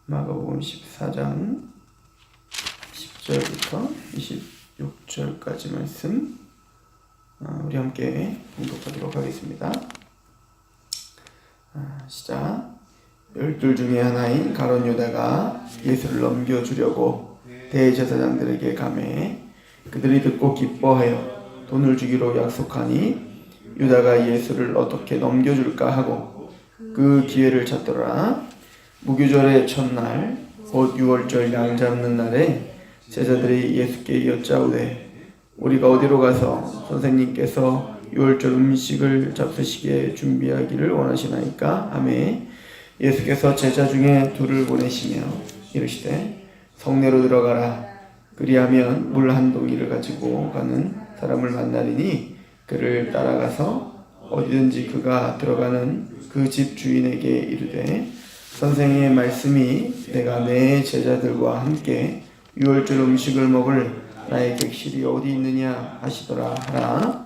마가복음 14장 10절부터 26절까지 말씀 우리 함께 봉독하도록 하겠습니다. 시작. 12 중에 하나인 가룟 유다가 예수를 넘겨주려고 대제사장들에게 가매 그들이 듣고 기뻐하여 돈을 주기로 약속하니 유다가 예수를 어떻게 넘겨줄까 하고 그 기회를 찾더라. 무교절의 첫날 곧 유월절 양 잡는 날에 제자들이 예수께 여짜오되 우리가 어디로 가서 선생님께서 유월절 음식을 잡수시게 준비하기를 원하시나이까 하매 예수께서 제자 중에 둘을 보내시며 이르시되 성내로 들어가라. 그리하면 물 한 동이를 가지고 가는 사람을 만나리니 그를 따라가서 어디든지 그가 들어가는 그 집 주인에게 이르되 선생의 말씀이 내가 내 제자들과 함께 유월절 음식을 먹을 나의 객실이 어디 있느냐 하시더라 하라.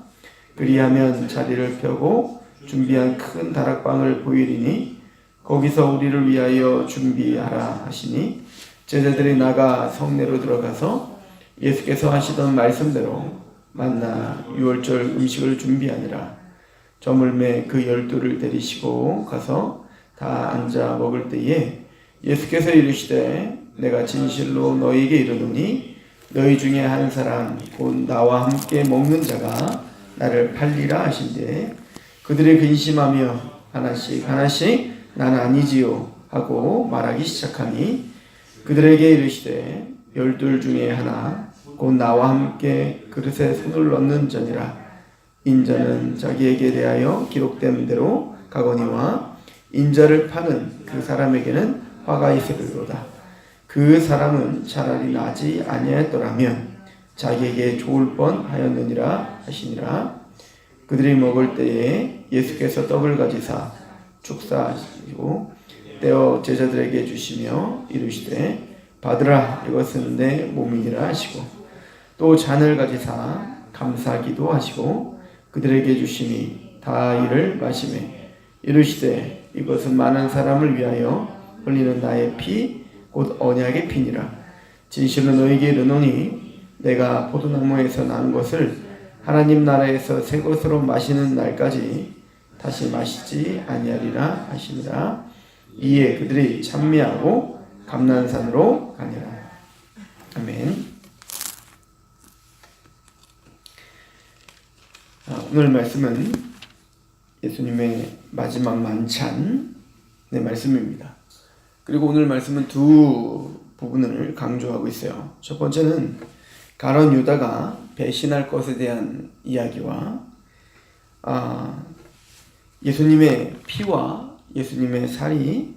그리하면 자리를 펴고 준비한 큰 다락방을 보이리니 거기서 우리를 위하여 준비하라 하시니 제자들이 나가 성내로 들어가서 예수께서 하시던 말씀대로 만나 유월절 음식을 준비하니라. 저물매 그 12를 데리시고 가서 다 앉아 먹을 때에 예수께서 이르시되 내가 진실로 너희에게 이르노니 너희 중에 한 사람 곧 나와 함께 먹는 자가 나를 팔리라 하신대 그들이 근심하며 하나씩 난 아니지요 하고 말하기 시작하니 그들에게 이르시되 12 중에 하나 곧 나와 함께 그릇에 손을 넣는 자니라. 인자는 자기에게 대하여 기록된 대로 가거니와 인자를 파는 그 사람에게는 화가 있으리로다. 그 사람은 차라리 나지 아니하였더라면 자기에게 좋을 뻔하였느니라 하시니라. 그들이 먹을 때에 예수께서 떡을 가지사 축사하시고 떼어 제자들에게 주시며 이르시되 받으라 이것은 내 몸이니라 하시고 또 잔을 가지사 감사기도 하시고 그들에게 주시니 다 이를 마시매 이르시되 이것은 많은 사람을 위하여 흘리는 나의 피 곧 언약의 피니라. 진실로 너희에게 이르노니 내가 포도나무에서 난 것을 하나님 나라에서 새 것으로 마시는 날까지 다시 마시지 아니하리라 하시니라. 이에 그들이 찬미하고 감난산으로 가니라. 아멘. 오늘 말씀은 예수님의 마지막 만찬의 말씀입니다. 그리고 오늘 말씀은 두 부분을 강조하고 있어요. 첫 번째는 가룟 유다가 배신할 것에 대한 이야기와 예수님의 피와 예수님의 살이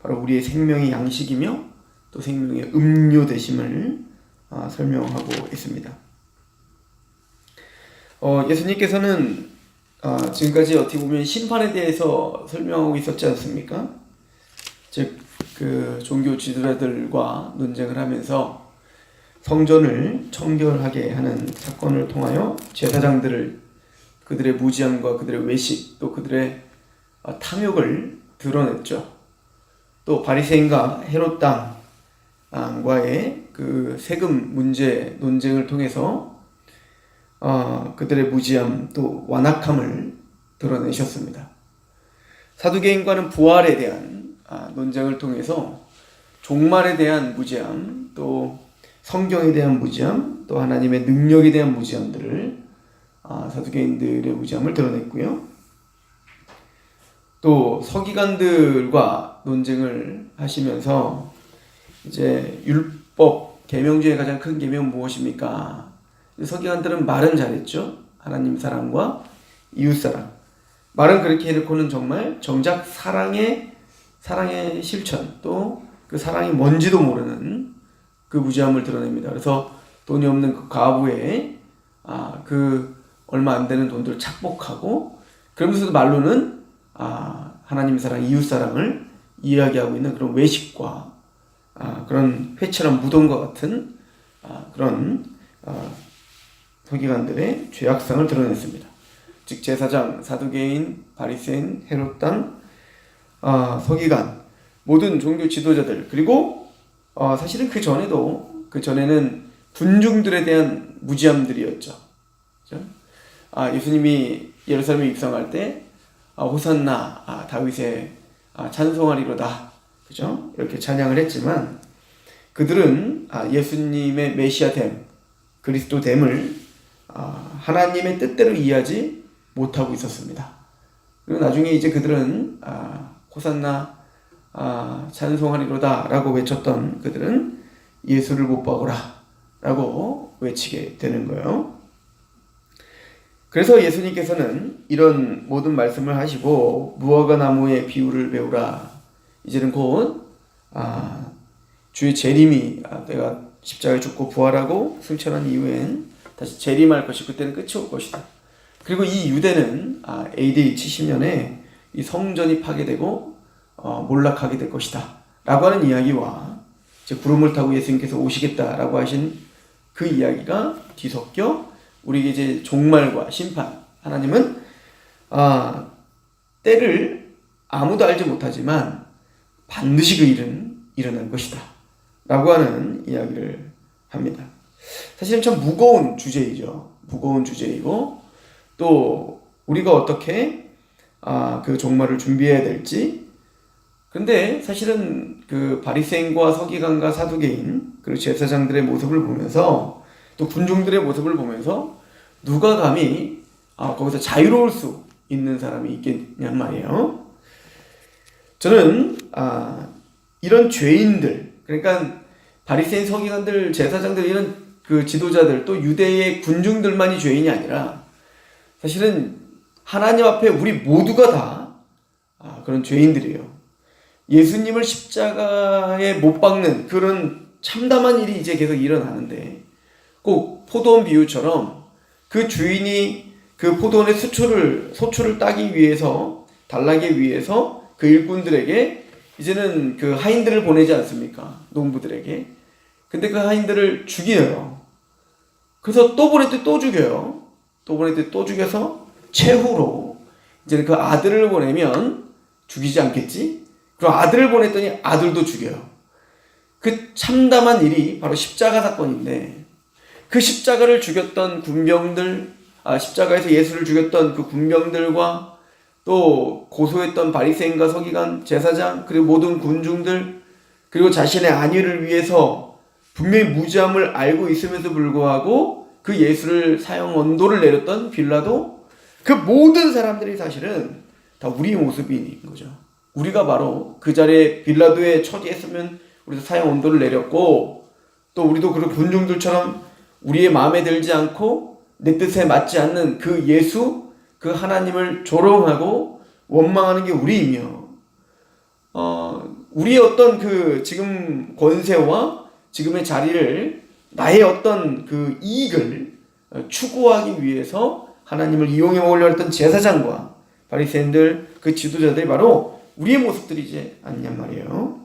바로 우리의 생명의 양식이며 또 생명의 음료 되심을 설명하고 있습니다. 예수님께서는 지금까지 어떻게 보면 심판에 대해서 설명하고 있었지 않습니까? 즉 그 종교 지도자들과 논쟁을 하면서 성전을 청결하게 하는 사건을 통하여 제사장들을 그들의 무지함과 그들의 외식 또 그들의 탐욕을 드러냈죠. 또 바리새인과 헤롯 당과의 그 세금 문제 논쟁을 통해서 그들의 무지함 또 완악함을 드러내셨습니다. 사두개인과는 부활에 대한 논쟁을 통해서 종말에 대한 무지함 또 성경에 대한 무지함 또 하나님의 능력에 대한 무지함들을 사두개인들의 무지함을 드러냈고요. 또 서기관들과 논쟁을 하시면서 이제 율법 계명 중에 가장 큰 계명은 무엇입니까? 서기관들은 말은 잘했죠. 하나님 사랑과 이웃 사랑. 말은 그렇게 해놓고는 정말 정작 사랑의 실천 또 그 사랑이 뭔지도 모르는 그 무지함을 드러냅니다. 그래서 돈이 없는 그 과부의 그 얼마 안 되는 돈들을 착복하고 그러면서도 말로는 하나님 사랑, 이웃 사랑을 이야기하고 있는 그런 외식과 그런 회칠한 무덤과 같은 그런 서기관들의 죄악성을 드러냈습니다. 즉 제사장, 사두개인, 바리새인, 헤롯 당, 서기관 모든 종교 지도자들, 그리고 사실은 그 전에는 군중들에 대한 무지함들이었죠. 그죠? 예수님이 예루살렘에 입성할 때 호산나 다윗의 찬송하리로다, 그죠? 이렇게 찬양을 했지만 그들은 예수님의 메시아됨, 그리스도됨을 하나님의 뜻대로 이해하지 못하고 있었습니다. 그리고 나중에 이제 그들은 호산나 찬송하리로다 라고 외쳤던 그들은 예수를 못 박으라 라고 외치게 되는 거예요. 그래서 예수님께서는 이런 모든 말씀을 하시고 무화과 나무의 비유를 배우라. 이제는 곧 주의 재림이 내가 십자가에 죽고 부활하고 승천한 이후엔 다시 재림할 것이, 그때는 끝이 올 것이다. 그리고 이 유대는 AD 70년에 이 성전이 파괴되고 몰락하게 될 것이다 라고 하는 이야기와 이제 구름을 타고 예수님께서 오시겠다라고 하신 그 이야기가 뒤섞여 우리에게 이제 종말과 심판, 하나님은 때를 아무도 알지 못하지만 반드시 그 일은 일어날 것이다 라고 하는 이야기를 합니다. 사실은 참 무거운 주제이죠. 무거운 주제이고, 또 우리가 어떻게 그 종말을 준비해야 될지. 근데 사실은 그 바리새인과 서기관과 사두개인, 그리고 제사장들의 모습을 보면서, 또 군중들의 모습을 보면서 누가 감히 거기서 자유로울 수 있는 사람이 있겠냔 말이에요. 저는 이런 죄인들, 그러니까 바리새인, 서기관들, 제사장들, 이런 그 지도자들, 또 유대의 군중들만이 죄인이 아니라 사실은 하나님 앞에 우리 모두가 다 그런 죄인들이에요. 예수님을 십자가에 못 박는 그런 참담한 일이 이제 계속 일어나는데, 꼭 포도원 비유처럼 그 주인이 그 포도원의 소출을 따기 위해서, 달라기 위해서 그 일꾼들에게 이제는 그 하인들을 보내지 않습니까? 농부들에게. 근데 그 하인들을 죽여요. 그래서 또 보낼 때 또 죽여요. 또 보낼 때 또 죽여서 최후로 이제는 그 아들을 보내면 죽이지 않겠지? 그리고 아들을 보냈더니 아들도 죽여요. 그 참담한 일이 바로 십자가 사건인데, 그 십자가를 죽였던 군병들, 십자가에서 예수를 죽였던 그 군병들과 또 고소했던 바리새인과 서기관, 제사장, 그리고 모든 군중들, 그리고 자신의 안위를 위해서 분명히 무지함을 알고 있음에도 불구하고 그 예수를 사형 언도를 내렸던 빌라도, 그 모든 사람들이 사실은 다 우리의 모습인 거죠. 우리가 바로 그 자리에 빌라도에 처지했으면 우리도 사형 언도를 내렸고, 또 우리도 그런 군중들처럼 우리의 마음에 들지 않고 내 뜻에 맞지 않는 그 예수, 그 하나님을 조롱하고 원망하는 게 우리이며, 우리의 어떤 그 지금 권세와 지금의 자리를, 나의 어떤 그 이익을 추구하기 위해서 하나님을 이용해 먹으려고 했던 제사장과 바리새인들, 그 지도자들이 바로 우리의 모습들이지 않냔 말이에요.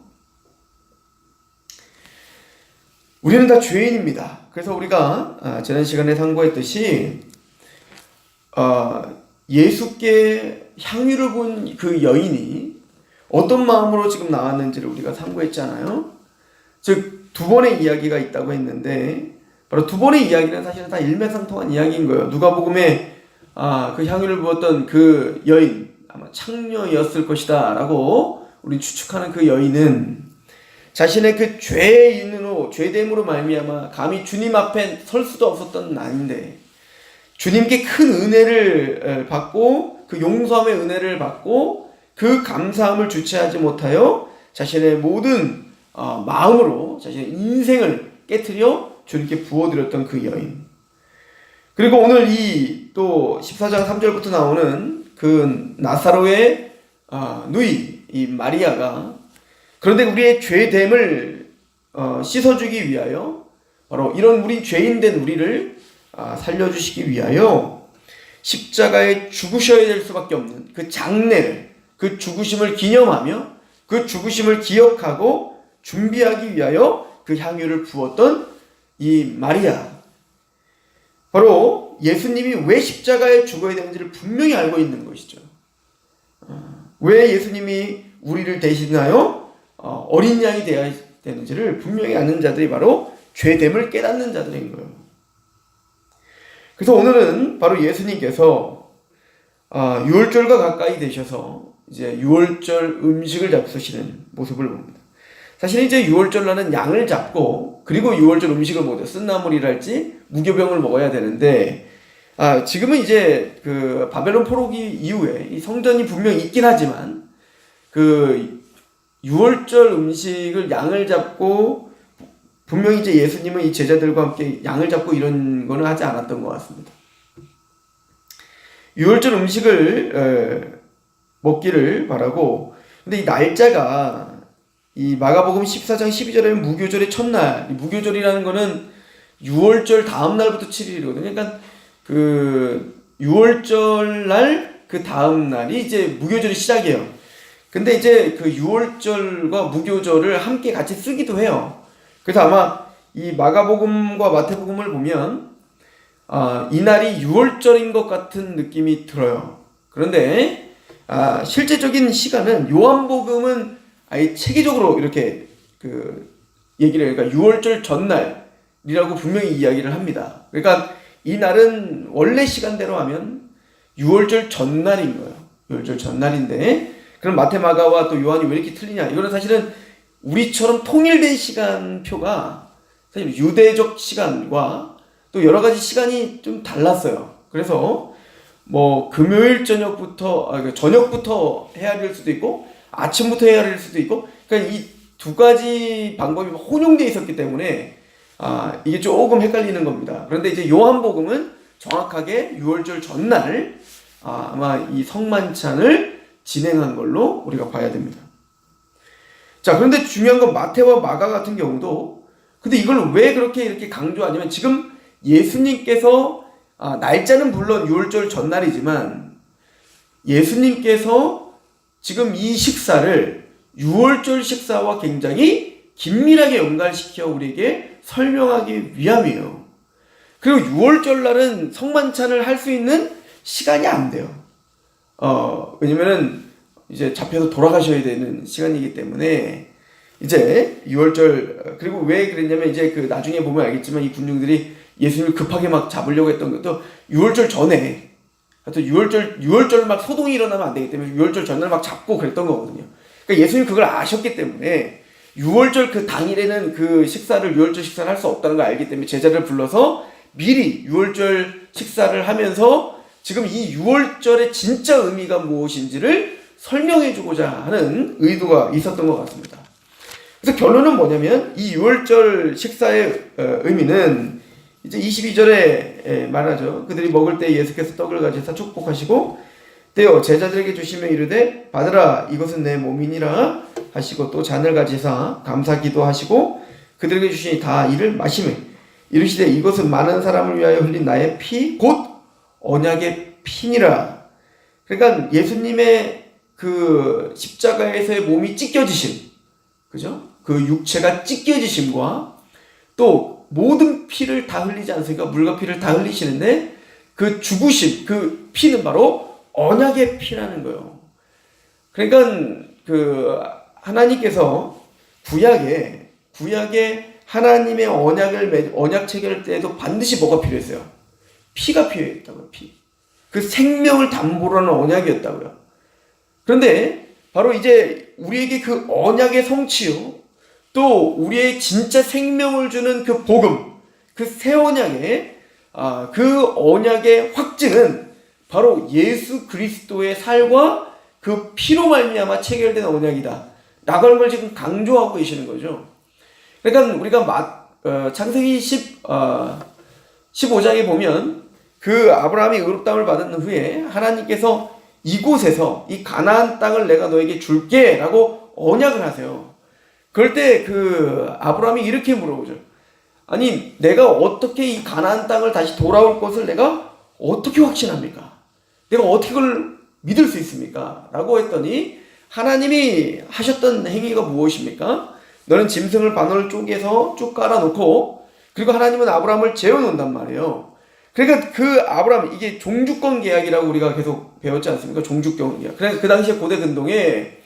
우리는 다 죄인입니다. 그래서 우리가 지난 시간에 상고했듯이 예수께 향유를 본 그 여인이 어떤 마음으로 지금 나왔는지를 우리가 상고했잖아요. 즉 두 번의 이야기가 있다고 했는데, 바로 두 번의 이야기는 사실은 다 일맥상통한 이야기인 거예요. 누가복음에 그 향유를 부었던 그 여인, 아마 창녀였을 것이다 라고 우리 추측하는 그 여인은 자신의 그 죄인으로, 죄됨으로 말미암아 감히 주님 앞에 설 수도 없었던 나인데, 주님께 큰 은혜를 받고 그 용서함의 은혜를 받고 그 감사함을 주체하지 못하여 자신의 모든 마음으로 자신의 인생을 깨트려 주님께 부어드렸던 그 여인. 그리고 오늘 이 또 14장 3절부터 나오는 그 나사로의 누이, 이 마리아가, 그런데 우리의 죄됨을 씻어주기 위하여, 바로 이런 우리 죄인된 우리를 살려주시기 위하여 십자가에 죽으셔야 될 수밖에 없는 그 장례를, 그 죽으심을 기념하며 그 죽으심을 기억하고 준비하기 위하여 그 향유를 부었던 이 마리아, 바로 예수님이 왜 십자가에 죽어야 되는지를 분명히 알고 있는 것이죠. 왜 예수님이 우리를 대신하여 어린 양이 되어야 되는지를 분명히 아는 자들이 바로 죄됨을 깨닫는 자들인 거예요. 그래서 오늘은 바로 예수님께서 유월절과 가까이 되셔서 이제 유월절 음식을 잡수시는 모습을 봅니다. 사실 이제 유월절날은 양을 잡고 그리고 유월절 음식을 먹어요. 쓴나물이랄지 무교병을 먹어야 되는데 지금은 이제 그 바벨론 포로기 이후에 이 성전이 분명히 있긴 하지만 그 유월절 음식을 양을 잡고 분명히 이제 예수님은 이 제자들과 함께 양을 잡고 이런 거는 하지 않았던 것 같습니다. 유월절 음식을 먹기를 바라고, 근데 이 날짜가 이 마가복음 14장 12절에는 무교절의 첫날, 무교절이라는 거는 유월절 다음 날부터 7일이거든요. 그러니까 그 유월절 날 그 다음 날이 이제 무교절이 시작이에요. 근데 이제 그 유월절과 무교절을 함께 같이 쓰기도 해요. 그래서 아마 이 마가복음과 마태복음을 보면 이날이 유월절인 것 같은 느낌이 들어요. 그런데 실제적인 시간은 요한복음은 아예 체계적으로 이렇게 그 얘기를 해요. 그러니까 유월절 전날이라고 분명히 이야기를 합니다. 그러니까 이 날은 원래 시간대로 하면 유월절 전날인 거예요. 유월절 전날인데, 그럼 마태, 마가와 또 요한이 왜 이렇게 틀리냐? 이거는 사실은 우리처럼 통일된 시간표가 사실 유대적 시간과 또 여러 가지 시간이 좀 달랐어요. 그래서 뭐 금요일 저녁부터 헤아릴 수도 있고 아침부터 헤아릴 수도 있고, 그러니까 이 두 가지 방법이 혼용되어 있었기 때문에 이게 조금 헷갈리는 겁니다. 그런데 이제 요한복음은 정확하게 유월절 전날 아마 이 성만찬을 진행한 걸로 우리가 봐야 됩니다. 자, 그런데 중요한 건 마태와 마가 같은 경우도, 근데 이걸 왜 그렇게 이렇게 강조하냐면, 지금 예수님께서 날짜는 물론 유월절 전날이지만 예수님께서 지금 이 식사를 유월절 식사와 굉장히 긴밀하게 연관시켜 우리에게 설명하기 위함이에요. 그리고 유월절 날은 성만찬을 할 수 있는 시간이 안 돼요. 왜냐면은 이제 잡혀서 돌아가셔야 되는 시간이기 때문에 이제 유월절, 그리고 왜 그랬냐면 이제 그 나중에 보면 알겠지만 이 군중들이 예수님을 급하게 막 잡으려고 했던 것도 유월절 전에, 하여튼 유월절 막 소동이 일어나면 안 되기 때문에 유월절 전날 막 잡고 그랬던 거거든요. 그러니까 예수님 그걸 아셨기 때문에 유월절 그 당일에는 그 식사를, 유월절 식사를 할 수 없다는 걸 알기 때문에 제자를 불러서 미리 유월절 식사를 하면서 지금 이 유월절의 진짜 의미가 무엇인지를 설명해 주고자 하는 의도가 있었던 것 같습니다. 그래서 결론은 뭐냐면 이 유월절 식사의 의미는 이제 22절에 말하죠. 그들이 먹을 때 예수께서 떡을 가지사 축복하시고 떼어 제자들에게 주시며 이르되 받으라, 이것은 내 몸이니라 하시고 또 잔을 가지사 감사 기도하시고 그들에게 주시니 다 이를 마시매 이르시되 이것은 많은 사람을 위하여 흘린 나의 피 곧 언약의 피니라. 그러니까 예수님의 그 십자가에서의 몸이 찢겨지심, 그죠? 그 육체가 찢겨지심과 또 모든 피를 다 흘리지 않습니까? 물과 피를 다 흘리시는데 그 죽으심, 그 피는 바로 언약의 피라는 거예요. 그러니까 그 하나님께서 구약에 하나님의 언약 체결할 때에도 반드시 뭐가 필요했어요? 피가 필요했다고요. 피. 그 생명을 담보로 하는 언약이었다고요. 그런데 바로 이제 우리에게 그 언약의 성취요, 또 우리의 진짜 생명을 주는 그 복음, 그 새 언약의 그 언약의 확증은 바로 예수 그리스도의 살과 그 피로 말미암아 체결된 언약이다 라고 하는 걸 지금 강조하고 계시는 거죠. 그러니까 우리가 창세기 15장에 보면 그 아브라함이 의롭다함을 받은 후에 하나님께서 이곳에서 이 가나안 땅을 내가 너에게 줄게 라고 언약을 하세요. 그럴 때 그 아브라함이 이렇게 물어보죠. 아니, 내가 어떻게 이 가나안 땅을 다시 돌아올 것을 내가 어떻게 확신합니까? 내가 어떻게 그걸 믿을 수 있습니까? 라고 했더니 하나님이 하셨던 행위가 무엇입니까? 너는 짐승을 바늘 쪼개서 쭉 깔아놓고, 그리고 하나님은 아브라함을 재워놓는단 말이에요. 그러니까 그 아브라함, 이게 종주권 계약이라고 우리가 계속 배웠지 않습니까? 종주권 계약. 그래서 그 당시에 고대 근동에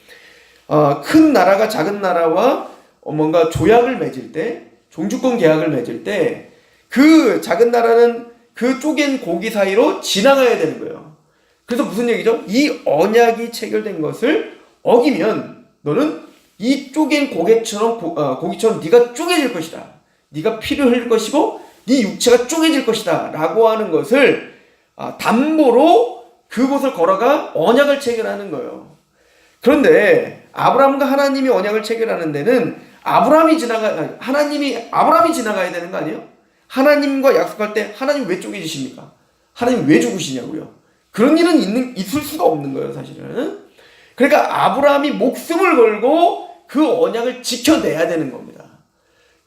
큰 나라가 작은 나라와 뭔가 조약을 맺을 때, 종주권 계약을 맺을 때 그 작은 나라는 그 쪼갠 고기 사이로 지나가야 되는 거예요. 그래서 무슨 얘기죠? 이 언약이 체결된 것을 어기면 너는 이 쪼갠 고기처럼 네가 쪼개질 것이다. 네가 피를 흘릴 것이고 네 육체가 쪼개질 것이다 라고 하는 것을 담보로 그곳을 걸어가 언약을 체결하는 거예요. 그런데 아브라함과 하나님이 언약을 체결하는 데는 하나님이 아브라함이 지나가야 되는 거 아니에요? 하나님과 약속할 때 하나님 왜 쪼개지십니까? 하나님 왜 죽으시냐고요? 그런 일은 있을 수가 없는 거예요, 사실은. 그러니까 아브라함이 목숨을 걸고 그 언약을 지켜내야 되는 겁니다.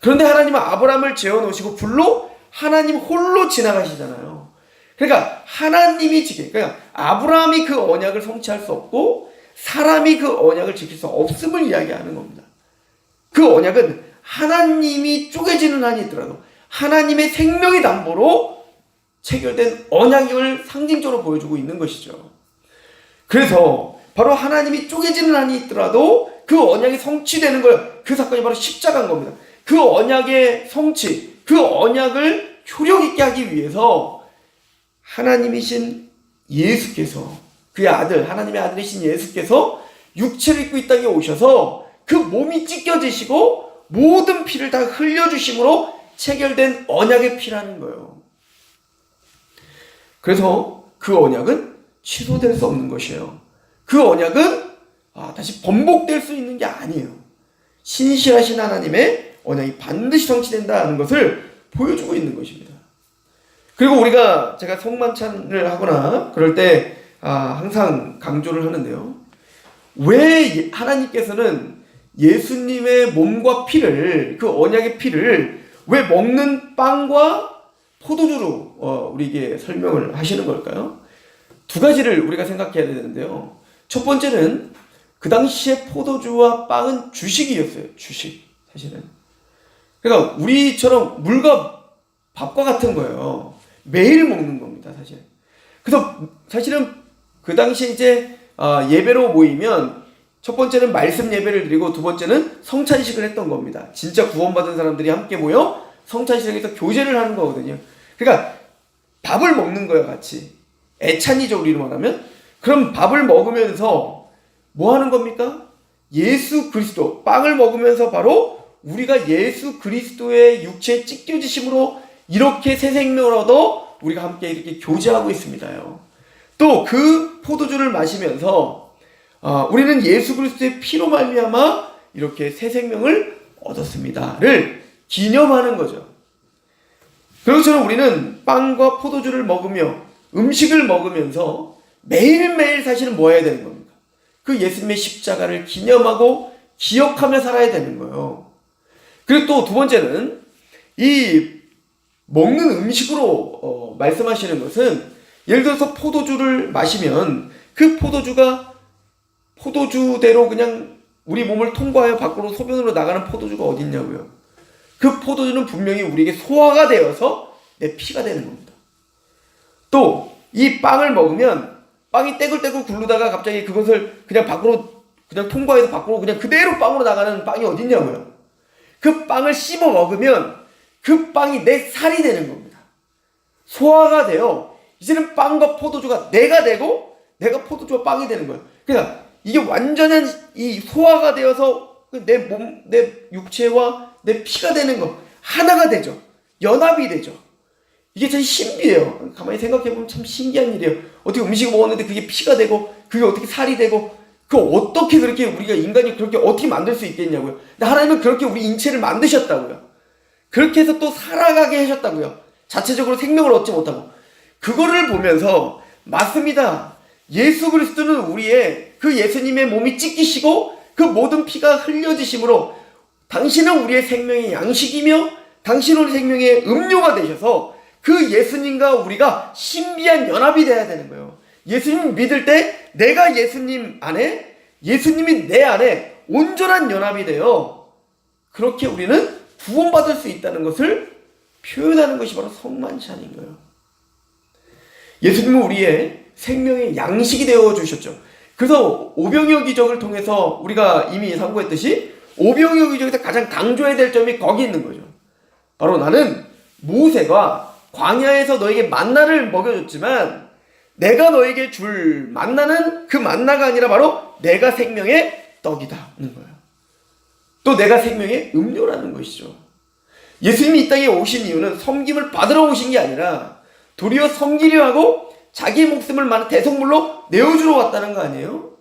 그런데 하나님은 아브라함을 재워놓으시고 불로 하나님 홀로 지나가시잖아요. 그러니까 그러니까 아브라함이 그 언약을 성취할 수 없고 사람이 그 언약을 지킬 수 없음을 이야기하는 겁니다. 그 언약은 하나님이 쪼개지는 한이 있더라도 하나님의 생명의 담보로 체결된 언약을 상징적으로 보여주고 있는 것이죠. 그래서 바로 하나님이 쪼개지는 한이 있더라도 그 언약이 성취되는 거예요. 그 사건이 바로 십자가인 겁니다. 그 언약의 성취, 그 언약을 효력 있게 하기 위해서 하나님이신 예수께서, 그의 아들, 하나님의 아들이신 예수께서 육체를 입고 이 땅에 오셔서 그 몸이 찢겨지시고 모든 피를 다 흘려주심으로 체결된 언약의 피라는 거예요. 그래서 그 언약은 취소될 수 없는 것이에요. 그 언약은 다시 번복될 수 있는 게 아니에요. 신실하신 하나님의 언약이 반드시 성취된다는 것을 보여주고 있는 것입니다. 그리고 제가 성만찬을 하거나 그럴 때 항상 강조를 하는데요. 왜 하나님께서는 예수님의 몸과 피를, 그 언약의 피를 왜 먹는 빵과 포도주로 우리에게 설명을 하시는 걸까요? 두 가지를 우리가 생각해야 되는데요. 첫 번째는 그 당시에 포도주와 빵은 주식이었어요. 주식, 사실은. 그러니까 우리처럼 물과 밥과 같은 거예요. 매일 먹는 겁니다, 사실. 그래서 사실은 그 당시에 이제 예배로 모이면 첫 번째는 말씀 예배를 드리고 두 번째는 성찬식을 했던 겁니다. 진짜 구원받은 사람들이 함께 모여 성찬식에서 교제를 하는 거거든요. 그러니까 밥을 먹는 거예요, 같이. 애찬이죠, 우리로 말하면. 그럼 밥을 먹으면서 뭐 하는 겁니까? 예수 그리스도, 빵을 먹으면서 바로 우리가 예수 그리스도의 육체에 찢겨지심으로 이렇게 새 생명을 얻어 우리가 함께 이렇게 교제하고 있습니다요. 또 그 포도주를 마시면서 우리는 예수 그리스도의 피로 말미암아 이렇게 새 생명을 얻었습니다를 기념하는 거죠. 그것처럼 우리는 빵과 포도주를 먹으며 음식을 먹으면서 매일매일 사실은 뭐 해야 되는 겁니까? 그 예수님의 십자가를 기념하고 기억하며 살아야 되는 거예요. 그리고 또 두 번째는 이 먹는 음식으로 말씀하시는 것은 예를 들어서 포도주를 마시면 그 포도주가 포도주대로 그냥 우리 몸을 통과하여 밖으로 소변으로 나가는 포도주가 어디 있냐고요. 그 포도주는 분명히 우리에게 소화가 되어서 내 피가 되는 겁니다. 또 이 빵을 먹으면 빵이 떼굴떼굴 굴르다가 갑자기 그것을 그냥 밖으로 그냥 통과해서 밖으로 그냥 그대로 빵으로 나가는 빵이 어디 있냐고요. 그 빵을 씹어 먹으면 그 빵이 내 살이 되는 겁니다. 소화가 되어 이제는 빵과 포도주가 내가 되고 내가 포도주와 빵이 되는 거예요. 그러니까 이게 완전한 이 소화가 되어서 내 몸, 내 육체와 내 피가 되는 거 하나가 되죠. 연합이 되죠. 이게 참 신비해요. 가만히 생각해보면 참 신기한 일이에요. 어떻게 음식을 먹었는데 그게 피가 되고 그게 어떻게 살이 되고 어떻게 그렇게 우리가 인간이 그렇게 어떻게 만들 수 있겠냐고요. 근데 하나님은 그렇게 우리 인체를 만드셨다고요. 그렇게 해서 또 살아가게 하셨다고요. 자체적으로 생명을 얻지 못하고. 그거를 보면서 맞습니다. 예수 그리스도는 우리의 그 예수님의 몸이 찢기시고 그 모든 피가 흘려지심으로 당신은 우리의 생명의 양식이며 당신은 우리 생명의 음료가 되셔서 그 예수님과 우리가 신비한 연합이 돼야 되는 거예요. 예수님 믿을 때 내가 예수님 안에, 예수님이 내 안에 온전한 연합이 되어 그렇게 우리는 구원받을 수 있다는 것을 표현하는 것이 바로 성만찬인 거예요. 예수님은 우리의 생명의 양식이 되어 주셨죠. 그래서 오병이어 기적을 통해서 우리가 이미 상고했듯이 오병이어 기적에서 가장 강조해야 될 점이 거기 있는 거죠. 바로 나는 모세가 광야에서 너에게 만나를 먹여줬지만 내가 너에게 줄 만나는 그 만나가 아니라 바로 내가 생명의 떡이다 하는 거예요. 또 내가 생명의 음료라는 것이죠. 예수님이 이 땅에 오신 이유는 섬김을 받으러 오신 게 아니라 도리어 섬기려 하고 자기 목숨을 많은 대속물로 내어주러 왔다는 거 아니에요?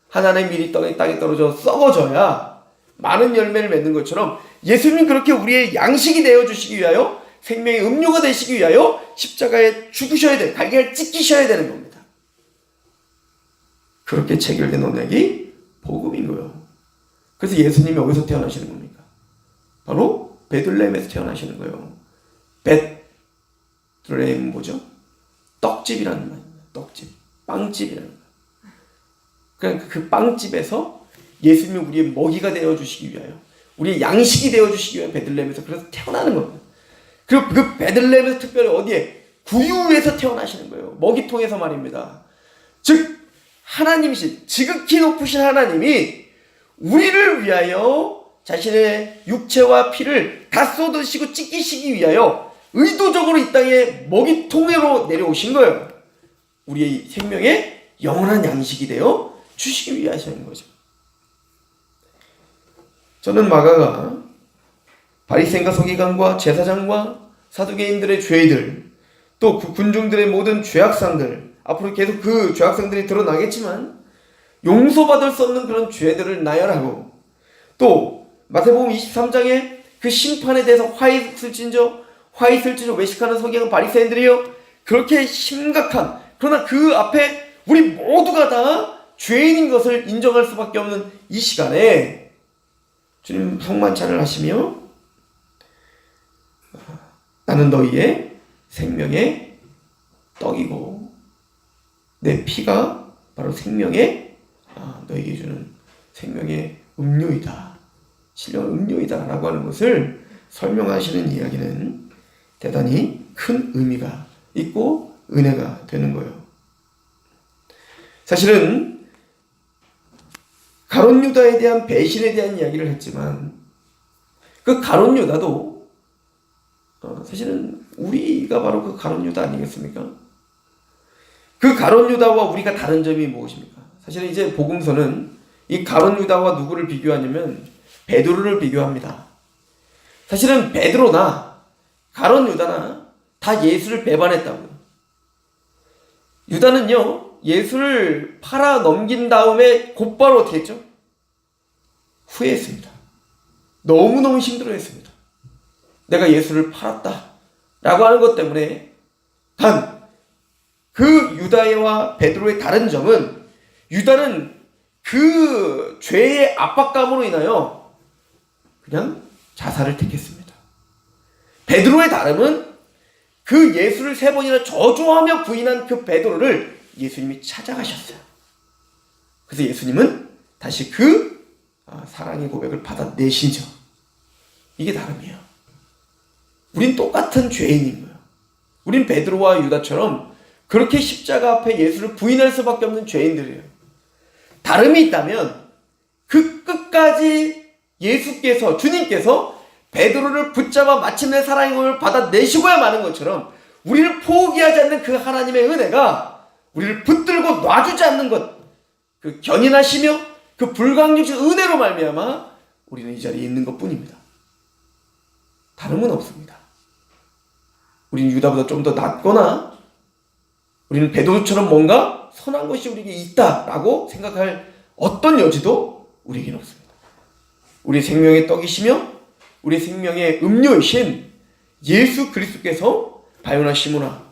하나님의 밀이 땅에 떨어져 썩어져야 많은 열매를 맺는 것처럼 예수님이 그렇게 우리의 양식이 되어주시기 위하여 생명의 음료가 되시기 위하여 십자가에 죽으셔야 돼, 갈기를 찢기셔야 되는 겁니다. 그렇게 체결된 언약이 복음인 거예요. 그래서 예수님이 어디서 태어나시는 겁니까? 바로 베들레헴에서 태어나시는 거예요. 베들레헴은 뭐죠? 떡집이라는 말입니다. 떡집, 빵집이라는 거예요. 그러니까 그 빵집에서 예수님이 우리의 먹이가 되어주시기 위하여, 우리의 양식이 되어주시기 위하여 베들레헴에서 그래서 태어나는 겁니다. 그리고 그 베들레헴에서 특별히 어디에? 구유에서 태어나시는 거예요. 먹이통에서 말입니다. 즉 하나님이신, 지극히 높으신 하나님이 우리를 위하여 자신의 육체와 피를 다 쏟으시고 찢기시기 위하여 의도적으로 이 땅에 먹이통으로 내려오신 거예요. 우리의 생명의 영원한 양식이 되어 주시기 위해 하시는 거죠. 저는 마가가 바리새인과 서기관과 제사장과 사두개인들의 죄들, 또 그 군중들의 모든 죄악상들, 앞으로 계속 그 죄악상들이 드러나겠지만 용서받을 수 없는 그런 죄들을 나열하고, 또 마태복음 23장에 그 심판에 대해서 화이슬 찢어 외식하는 서기관 바리새인들이요, 그렇게 심각한, 그러나 그 앞에 우리 모두가 다 죄인인 것을 인정할 수밖에 없는 이 시간에 주님 성만찬을 하시며 나는 너희의 생명의 떡이고 내 피가 바로 생명의 너에게 주는 생명의 음료이다, 신령한 음료이다 라고 하는 것을 설명하시는 이야기는 대단히 큰 의미가 있고 은혜가 되는 거예요. 사실은 가룟 유다에 대한 배신에 대한 이야기를 했지만 그 가룟 유다도 사실은 우리가 바로 그 가룟 유다 아니겠습니까? 그 가룟 유다와 우리가 다른 점이 무엇입니까? 사실은 이제 복음서는 이 가룟 유다와 누구를 비교하냐면 베드로를 비교합니다. 사실은 베드로나 가룟 유다나 다 예수를 배반했다고요. 유다는요, 예수를 팔아 넘긴 다음에 곧바로 어떻게 했죠? 후회했습니다. 너무너무 힘들어했습니다. 내가 예수를 팔았다 라고 하는 것 때문에. 단 그 유다와 베드로의 다른 점은 유다는 그 죄의 압박감으로 인하여 그냥 자살을 택했습니다. 베드로의 다름은 그 예수를 3번이나 저주하며 부인한 그 베드로를 예수님이 찾아가셨어요. 그래서 예수님은 다시 그 사랑의 고백을 받아내시죠. 이게 다름이에요. 우린 똑같은 죄인인 거예요. 우린 베드로와 유다처럼 그렇게 십자가 앞에 예수를 부인할 수밖에 없는 죄인들이에요. 다름이 있다면 그 끝까지 예수께서, 주님께서 베드로를 붙잡아 마침내 사랑의 고백을 받아내시고야 마는 것처럼 우리를 포기하지 않는 그 하나님의 은혜가 우리를 붙들고 놔주지 않는 것, 그 견인하시며 그 불강력신 은혜로 말미암아 우리는 이 자리에 있는 것뿐입니다. 다름은 없습니다. 우리는 유다보다 좀 더 낫거나 우리는 베드로처럼 뭔가 선한 것이 우리에게 있다라고 생각할 어떤 여지도 우리에게는 없습니다. 우리 생명의 떡이시며 우리 생명의 음료이신 예수 그리스도께서 바요나 시몬아,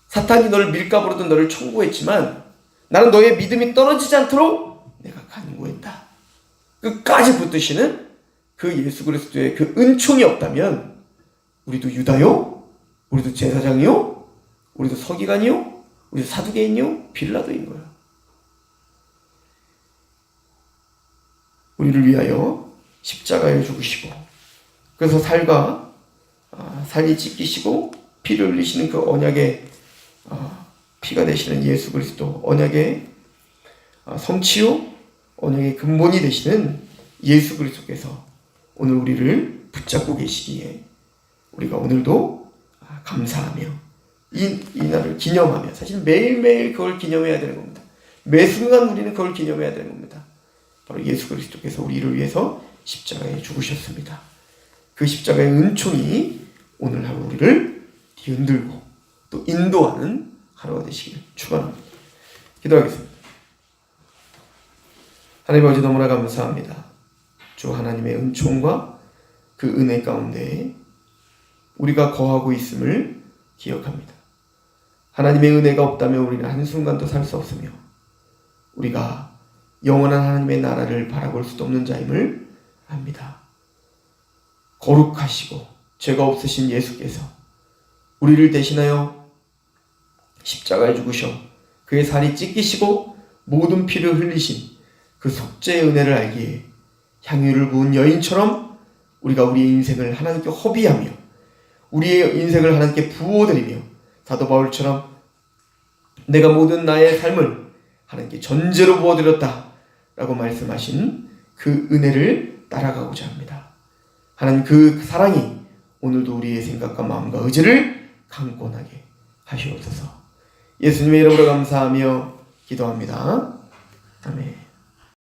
사탄이 너를 밀가부르듯 너를 청구했지만 나는 너의 믿음이 떨어지지 않도록 내가 간구했다. 끝까지 붙드시는 그 예수 그리스도의 그 은총이 없다면 우리도 유다요, 우리도 제사장이요, 우리도 서기관이요, 우리도 사두개인이요, 빌라도인 거예요. 우리를 위하여 십자가에 죽으시고 그래서 살이 찢기시고 피를 흘리시는 그 언약의 피가 되시는 예수 그리스도, 언약의 성취요 언약의 근본이 되시는 예수 그리스도께서 오늘 우리를 붙잡고 계시기에 우리가 오늘도 감사하며 이 날을 기념하며, 사실 매일매일 그걸 기념해야 되는 겁니다. 매 순간 우리는 그걸 기념해야 되는 겁니다. 바로 예수 그리스도께서 우리를 위해서 십자가에 죽으셨습니다. 그 십자가의 은총이 오늘 하루 우리를 뒤흔들고 또 인도하는 하루가 되시길 축원합니다. 기도하겠습니다. 하나님 아버지, 너무나 감사합니다. 주 하나님의 은총과 그 은혜 가운데 우리가 거하고 있음을 기억합니다. 하나님의 은혜가 없다면 우리는 한순간도 살 수 없으며 우리가 영원한 하나님의 나라를 바라볼 수도 없는 자임을 압니다. 거룩하시고 죄가 없으신 예수께서 우리를 대신하여 십자가에 죽으셔 그의 살이 찢기시고 모든 피를 흘리신 그 속죄의 은혜를 알기에 향유를 부은 여인처럼 우리가 우리의 인생을 하나님께 허비하며 우리의 인생을 하나님께 부어드리며 사도 바울처럼 내가 모든 나의 삶을 하나님께 전제로 부어드렸다 라고 말씀하신 그 은혜를 따라가고자 합니다. 하나님, 그 사랑이 오늘도 우리의 생각과 마음과 의지를 강권하게 하시옵소서. 예수님의 이름으로 감사하며 기도합니다. 아멘.